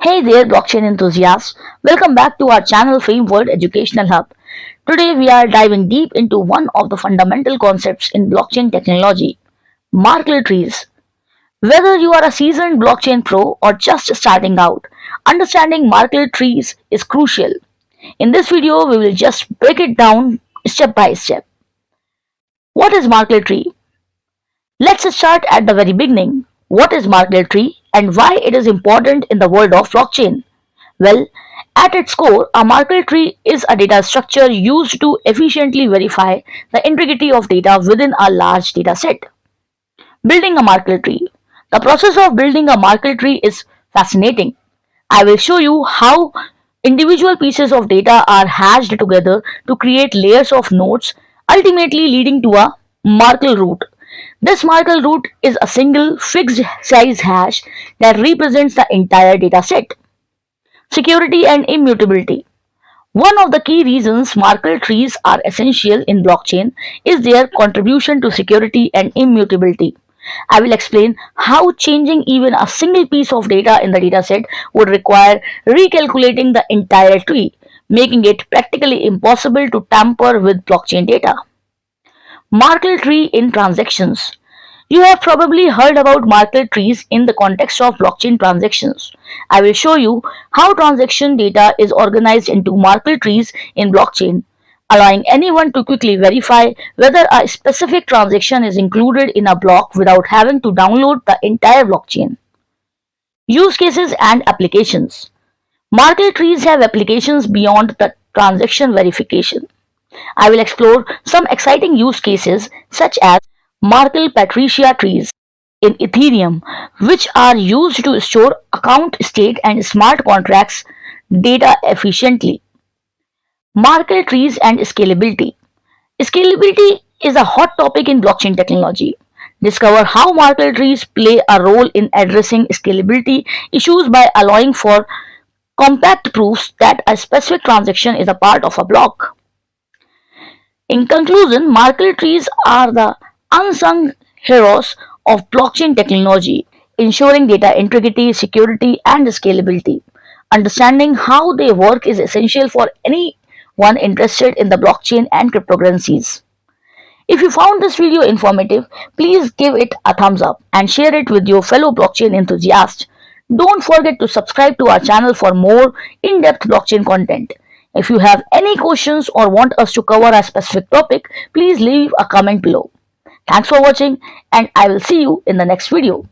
Hey there, blockchain enthusiasts. Welcome back to our channel Framework Educational Hub. Today we are diving deep into one of the fundamental concepts in blockchain technology, Markle Trees. Whether you are a seasoned blockchain pro or just starting out, understanding Markle Trees is crucial. In this video, we will just break it down step by step. What is Markle Tree? Let's start at the very beginning. What is Markle Tree and why it is important in the world of blockchain? Well, at its core, a Merkle tree is a data structure used to efficiently verify the integrity of data within a large data set. Building a Merkle tree. The process of building a Merkle tree is fascinating. I will show you how individual pieces of data are hashed together to create layers of nodes, ultimately leading to a Merkle root. This Merkle root is a single fixed size hash that represents the entire data set. Security and immutability. One of the key reasons Merkle trees are essential in blockchain is their contribution to security and immutability. I will explain how changing even a single piece of data in the dataset would require recalculating the entire tree, making it practically impossible to tamper with blockchain data. Merkle tree in transactions. You have probably heard about Merkle trees in the context of blockchain transactions. I will show you how transaction data is organized into Merkle trees in blockchain, allowing anyone to quickly verify whether a specific transaction is included in a block without having to download the entire blockchain. Use cases and applications. Merkle trees have applications beyond the transaction verification. I will explore some exciting use cases such as Markle Patricia trees in Ethereum, which are used to store account state and smart contracts data efficiently. Markle trees and scalability. Scalability is a hot topic in blockchain technology. Discover how Markle trees play a role in addressing scalability issues by allowing for compact proofs that a specific transaction is a part of a block. In conclusion, Merkle trees are the unsung heroes of blockchain technology, ensuring data integrity, security, and scalability. Understanding how they work is essential for anyone interested in the blockchain and cryptocurrencies. If you found this video informative, please give it a thumbs up and share it with your fellow blockchain enthusiasts. Don't forget to subscribe to our channel for more in-depth blockchain content. If you have any questions or want us to cover a specific topic, please leave a comment below. Thanks for watching and I will see you in the next video.